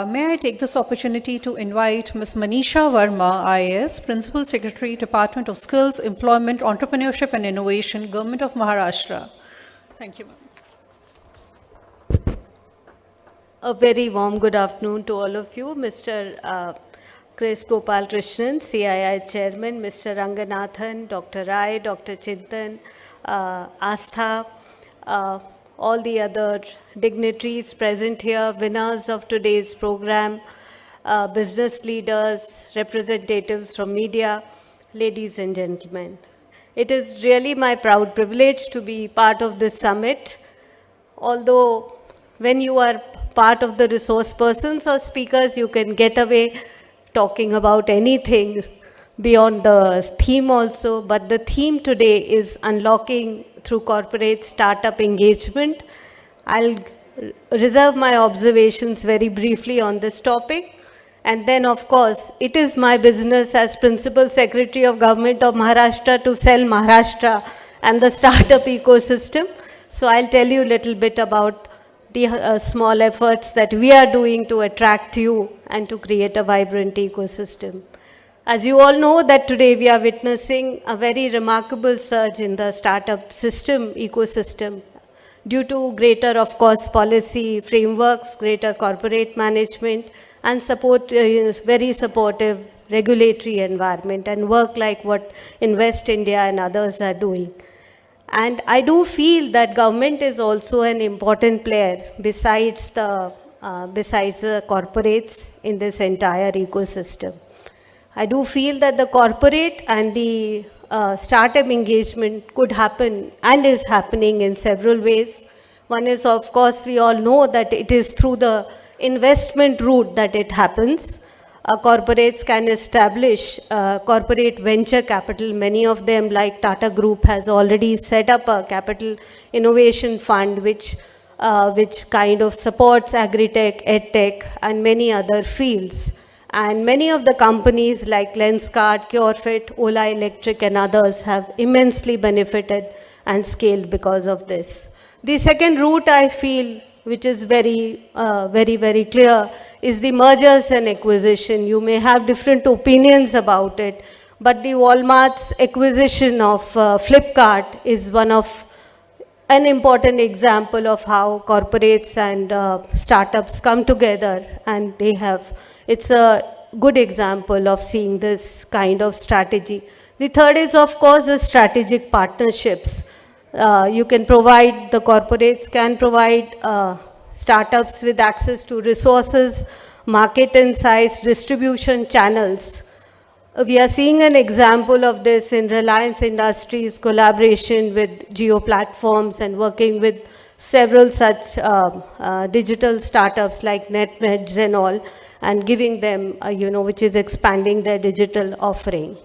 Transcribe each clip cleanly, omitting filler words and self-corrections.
May I take this opportunity to invite Ms. Manisha Verma IAS, Principal Secretary, Department of Skills, Employment, Entrepreneurship and Innovation, Government of Maharashtra. Thank you, ma'am. A very warm good afternoon to all of you. Mr. Chris Gopal Krishnan, CII Chairman, Mr. Ranganathan, Dr. Rai, Dr. Chintan, Astha, all the other dignitaries present here, winners of today's program, business leaders, representatives from media, ladies and gentlemen. It is really my proud privilege to be part of this summit. Although when you are part of the resource persons or speakers, you can get away talking about anything beyond the theme also, but the theme today is unlocking through corporate startup engagement. I'll reserve my observations very briefly on this topic. And then, of course, it is my business as Principal Secretary of Government of Maharashtra to sell Maharashtra and the startup ecosystem. So I'll tell you a little bit about the small efforts that we are doing to attract you and to create a vibrant ecosystem. As you all know that today we are witnessing a very remarkable surge in the startup ecosystem due to greater, of course, policy frameworks, greater corporate management, and very supportive regulatory environment and work like what Invest India and others are doing. And I do feel that government is also an important player besides the corporates in this entire ecosystem. I do feel that the corporate and the startup engagement could happen and is happening in several ways. One is, of course, we all know that it is through the investment route that it happens. Corporates can establish corporate venture capital. Many of them, like Tata Group, has already set up a capital innovation fund which kind of supports agri-tech, ed-tech, and many other fields. And many of the companies like Lenskart, CureFit, Ola Electric, and others have immensely benefited and scaled because of this. The second route, I feel, which is very clear, is the mergers and acquisition. You may have different opinions about it, but the Walmart's acquisition of Flipkart is an important example of how corporates and startups come together, and it's a good example of seeing this kind of strategy. The third is, of course, the strategic partnerships. The corporates can provide startups with access to resources, market insights, distribution channels. We are seeing an example of this in Reliance Industries' collaboration with Geo Platforms and working with several such digital startups like NetMeds and all, and giving them, which is expanding their digital offering.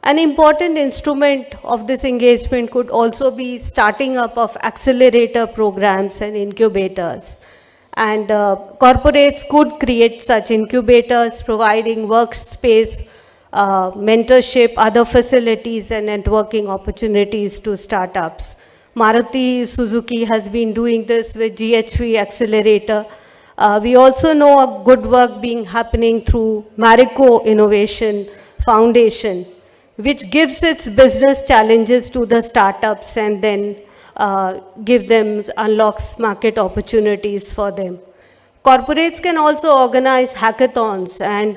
An important instrument of this engagement could also be starting up of accelerator programs and incubators. And corporates could create such incubators, providing workspace, mentorship, other facilities, and networking opportunities to startups. Maruti Suzuki has been doing this with GHV Accelerator. We also know a good work happening through Marico Innovation Foundation, which gives its business challenges to the startups and then unlocks market opportunities for them. Corporates can also organize hackathons and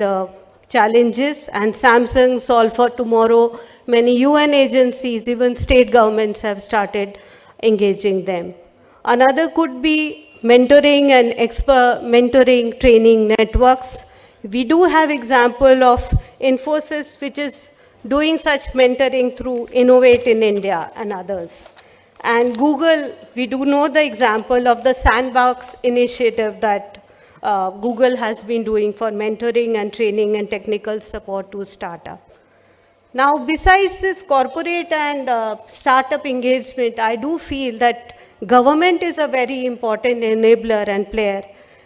challenges, and Samsung, Solve for Tomorrow, many UN agencies, even state governments have started engaging them. Another could be mentoring and expert mentoring training networks. We do have example of Infosys, which is doing such mentoring through Innovate in India and others. And Google, we do know the example of the Sandbox initiative that Google has been doing for mentoring and training and technical support to startup. Now, besides this corporate and startup engagement, I do feel that government is a very important enabler and player.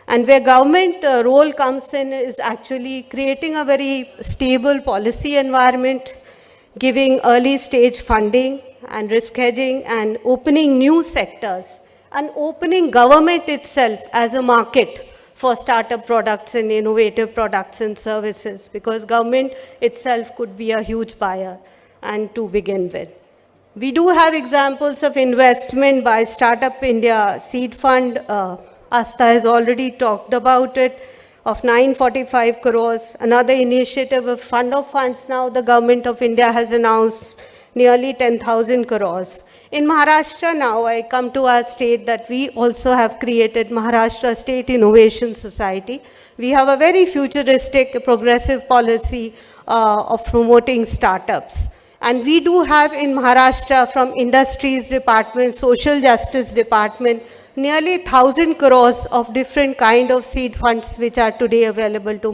And where government role comes in is actually creating a very stable policy environment, giving early stage funding and risk hedging, and opening new sectors, and opening government itself as a market for startup products and innovative products and services, because government itself could be a huge buyer and to begin with. We do have examples of investment by Startup India Seed Fund. Asta has already talked about it, of 945 crores. Another initiative of Fund of Funds now, the Government of India has announced nearly 10,000 crores. In Maharashtra now, I come to our state that we also have created Maharashtra State Innovation Society. We have a very futuristic, progressive policy of promoting startups. And we do have in Maharashtra from Industries Department, Social Justice Department, nearly 1,000 crores of different kind of seed funds which are today available to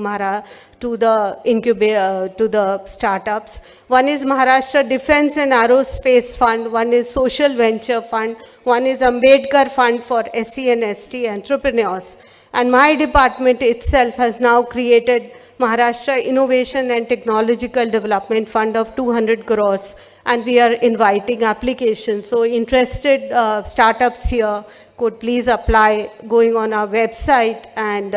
the startups. One is Maharashtra Defense and Aerospace Fund, one is Social Venture Fund, one is Ambedkar Fund for SC and ST entrepreneurs. And my department itself has now created Maharashtra Innovation and Technological Development Fund of 200 crores, and we are inviting applications. So interested startups here could please apply going on our website. And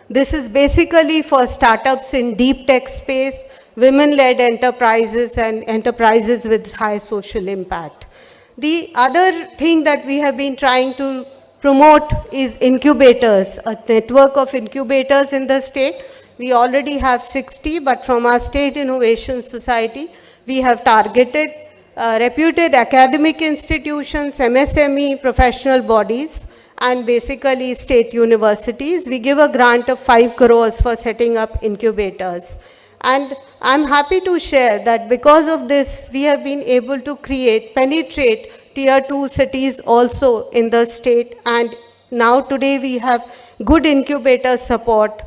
this is basically for startups in deep tech space, women-led enterprises, and enterprises with high social impact. The other thing that we have been trying to promote is incubators, a network of incubators in the state. We already have 60, but from our State Innovation Society, we have targeted reputed academic institutions, MSME, professional bodies, and basically state universities. We give a grant of 5 crores for setting up incubators. And I'm happy to share that because of this, we have been able to penetrate tier 2 cities also in the state. And now today we have good incubator support,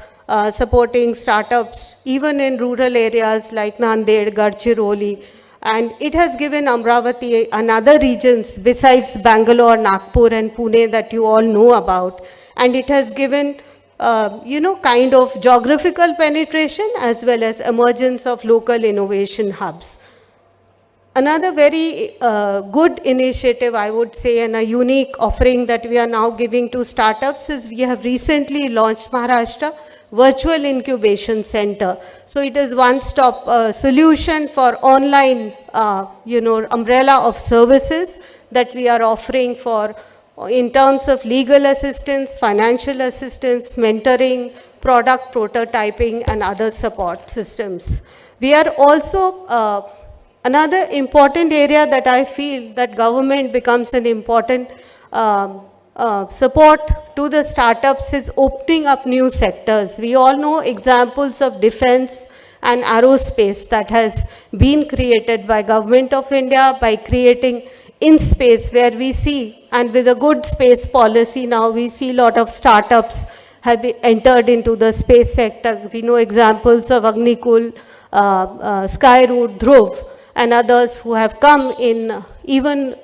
supporting startups even in rural areas like Nanded, Gadchiroli. And it has given Amravati and other regions besides Bangalore, Nagpur and Pune that you all know about. And it has given, kind of geographical penetration as well as emergence of local innovation hubs. Another very good initiative, I would say, and a unique offering that we are now giving to startups is we have recently launched Maharashtra Virtual Incubation Center. So it is one-stop solution for online, umbrella of services that we are offering for in terms of legal assistance, financial assistance, mentoring, product prototyping, and other support systems. We are also another important area that I feel that government becomes an important support to the startups is opening up new sectors. We all know examples of defense and aerospace that has been created by Government of India by creating in-space, where we see, and with a good space policy now, we see a lot of startups have entered into the space sector. We know examples of Agnikul, Skyroot, Dhruv, and others who have come in even,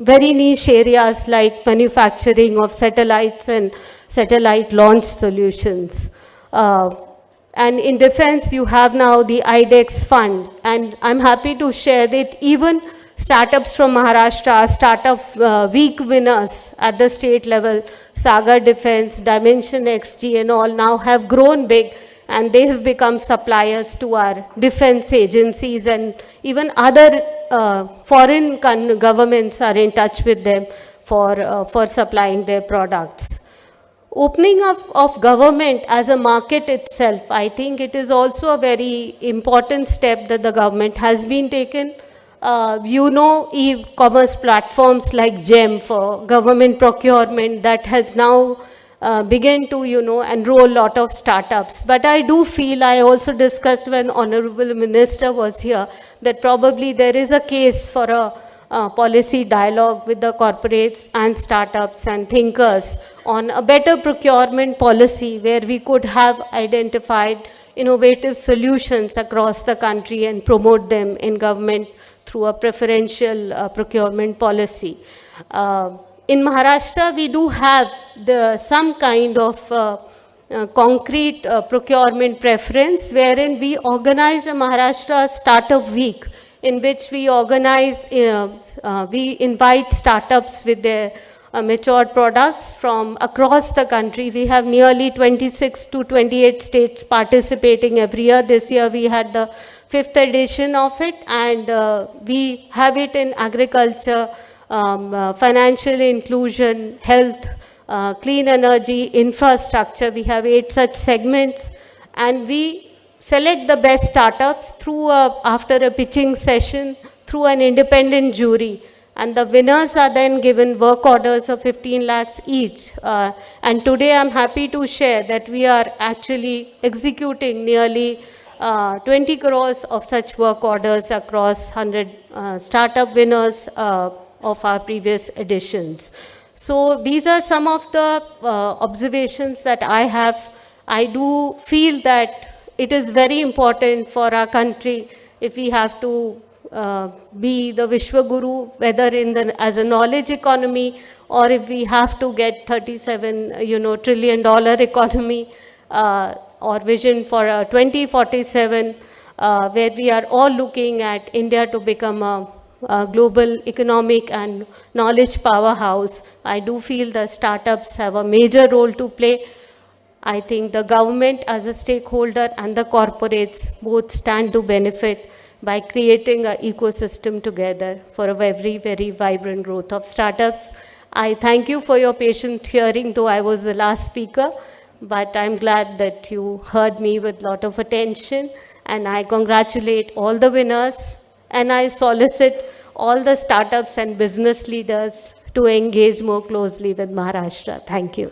very niche areas like manufacturing of satellites and satellite launch solutions. And in defense, you have now the IDEX fund. And I'm happy to share that even startups from Maharashtra, Startup Week winners at the state level, Sagar Defense, Dimension XG and all now have grown big, and they have become suppliers to our defense agencies, and even other foreign governments are in touch with them for supplying their products. Opening up of government as a market itself, I think it is also a very important step that the government has been taken. E-commerce platforms like GEM for government procurement that has now begin to, enroll a lot of startups. But I do feel, I also discussed when Honorable Minister was here, that probably there is a case for a policy dialogue with the corporates and startups and thinkers on a better procurement policy where we could have identified innovative solutions across the country and promote them in government through a preferential procurement policy. In Maharashtra, we do have some kind of concrete procurement preference, wherein we organize a Maharashtra Startup Week, in which we organize, we invite startups with their matured products from across the country. We have nearly 26 to 28 states participating every year. This year we had the 5th edition of it, and we have it in agriculture, financial inclusion, health, clean energy, infrastructure. We have 8 such segments, and we select the best startups through after a pitching session through an independent jury. And the winners are then given work orders of 15 lakhs each. And today I'm happy to share that we are actually executing nearly 20 crores of such work orders across 100 startup winners of our previous editions. So these are some of the observations that I have. I do feel that it is very important for our country if we have to be the Vishwaguru, whether as a knowledge economy, or if we have to get $37 trillion economy, or vision for 2047, where we are all looking at India to become a global economic and knowledge powerhouse. I do feel the startups have a major role to play. I think the government as a stakeholder and the corporates both stand to benefit by creating an ecosystem together for a very, very vibrant growth of startups. I thank you for your patient hearing, though I was the last speaker, but I'm glad that you heard me with a lot of attention, and I congratulate all the winners, and I solicit all the startups and business leaders to engage more closely with Maharashtra. Thank you.